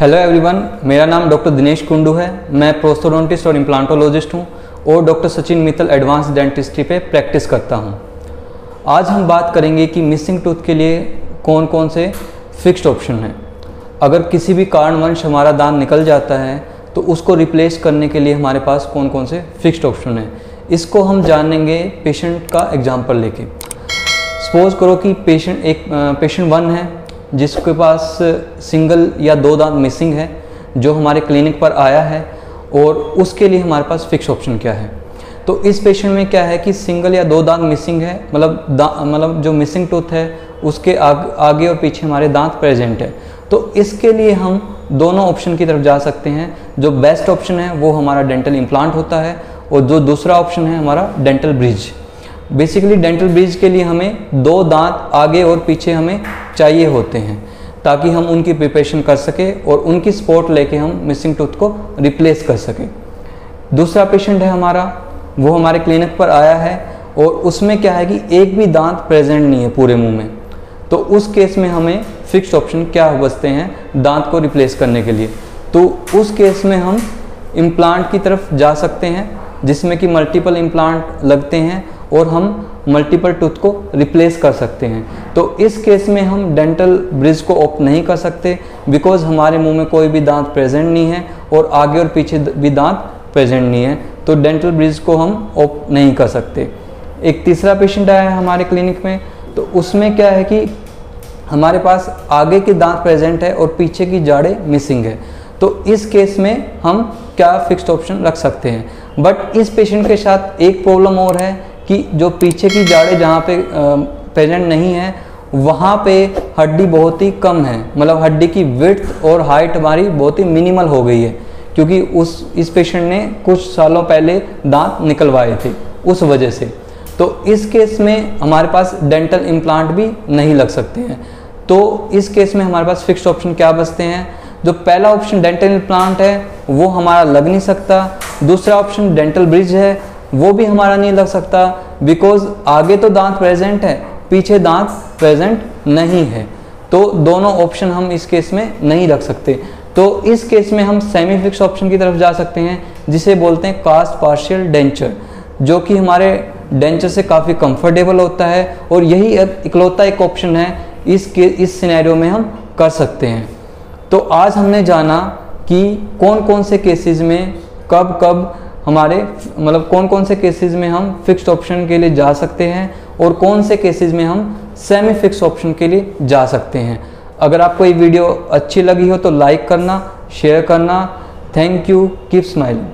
Hello everyone, मेरा नाम doctor Dinesh Kundu है। मैं प्रोस्थोडोंटिस्ट और इम्प्लांटोलॉजिस्ट हूँ और doctor Sachin Mittal advance dentistry पे प्रैक्टिस करता हूँ। आज हम बात करेंगे कि मिसिंग टूथ के लिए कौन कौन से फिक्स्ड ऑप्शन हैं। अगर किसी भी कारणवश हमारा दांत निकल जाता है तो उसको रिप्लेस करने के लिए हमारे पास कौन कौन से फिक्स्ड ऑप्शन हैं, इसको हम जानेंगे पेशेंट का एग्जाम्पल लेके। सपोज करो कि पेशेंट 1 है जिसके पास सिंगल या 2 दांत मिसिंग है, जो हमारे क्लिनिक पर आया है, और उसके लिए हमारे पास फिक्स ऑप्शन क्या है। तो इस पेशेंट में क्या है कि सिंगल या 2 दांत मिसिंग है, मतलब जो मिसिंग टूथ है उसके आगे और पीछे हमारे दांत प्रेजेंट है। तो इसके लिए हम दोनों ऑप्शन की तरफ जा सकते हैं। जो बेस्ट ऑप्शन है वो हमारा डेंटल इम्प्लांट होता है, और जो दूसरा ऑप्शन है हमारा dental bridge. Basically dental bridge के लिए हमें 2 दांत आगे और पीछे हमें चाहिए होते हैं, ताकि हम उनकी प्रिपरेशन कर सकें और उनकी सपोर्ट लेके हम मिसिंग टूथ को रिप्लेस कर सकें। दूसरा पेशेंट है हमारा, वो हमारे क्लिनिक पर आया है और उसमें क्या है कि एक भी दांत प्रेजेंट नहीं है पूरे मुंह में। तो उस केस में हमें फिक्स्ड ऑप्शन क्या बचते हैं दांत को रिप्लेस करने के लिए। तो उस केस में हम इम्प्लांट की तरफ जा सकते हैं, जिसमें कि मल्टीपल इम्प्लांट लगते हैं और हम मल्टीपल टूथ को रिप्लेस कर सकते हैं। तो इस केस में हम डेंटल ब्रिज को ऑप्ट नहीं कर सकते, बिकॉज हमारे मुंह में कोई भी दांत प्रेजेंट नहीं है और आगे और पीछे भी दांत प्रेजेंट नहीं है, तो डेंटल ब्रिज को हम ऑप्ट नहीं कर सकते। एक तीसरा पेशेंट आया है हमारे क्लिनिक में, तो उसमें क्या है कि हमारे पास आगे के दांत प्रेजेंट है और पीछे की जाड़ें मिसिंग है। तो इस केस में हम क्या फिक्स्ड ऑप्शन रख सकते हैं। बट इस पेशेंट के साथ एक प्रॉब्लम और है कि जो पीछे की जाड़ें जहाँ पे प्रेजेंट नहीं है, वहाँ पे हड्डी बहुत ही कम है, मतलब हड्डी की विड्थ और हाइट हमारी बहुत ही मिनिमल हो गई है, क्योंकि इस पेशेंट ने कुछ सालों पहले दांत निकलवाए थे उस वजह से। तो इस केस में हमारे पास डेंटल इम्प्लांट भी नहीं लग सकते हैं। तो इस केस में हमारे पास फिक्स्ड ऑप्शन क्या बचते हैं। जो पहला ऑप्शन डेंटल इम्प्लांट है वो हमारा लग नहीं सकता। दूसरा ऑप्शन डेंटल ब्रिज है, वो भी हमारा नहीं लग सकता, बिकॉज आगे तो दांत प्रेजेंट है, पीछे दांत प्रेजेंट नहीं है। तो दोनों ऑप्शन हम इस केस में नहीं रख सकते। तो इस केस में हम सेमी फिक्स ऑप्शन की तरफ जा सकते हैं, जिसे बोलते हैं कास्ट पार्शियल डेंचर, जो कि हमारे डेंचर से काफ़ी कंफर्टेबल होता है, और यही इकलौता एक ऑप्शन है इस सिनेरियो में हम कर सकते हैं। तो आज हमने जाना कि कौन कौन से केसेस में कब कब कौन कौन से केसेस में हम फिक्स्ड ऑप्शन के लिए जा सकते हैं और कौन से केसेस में हम सेमी फिक्स ऑप्शन के लिए जा सकते हैं। अगर आपको ये वीडियो अच्छी लगी हो तो लाइक करना, शेयर करना। Thank you, keep smiling.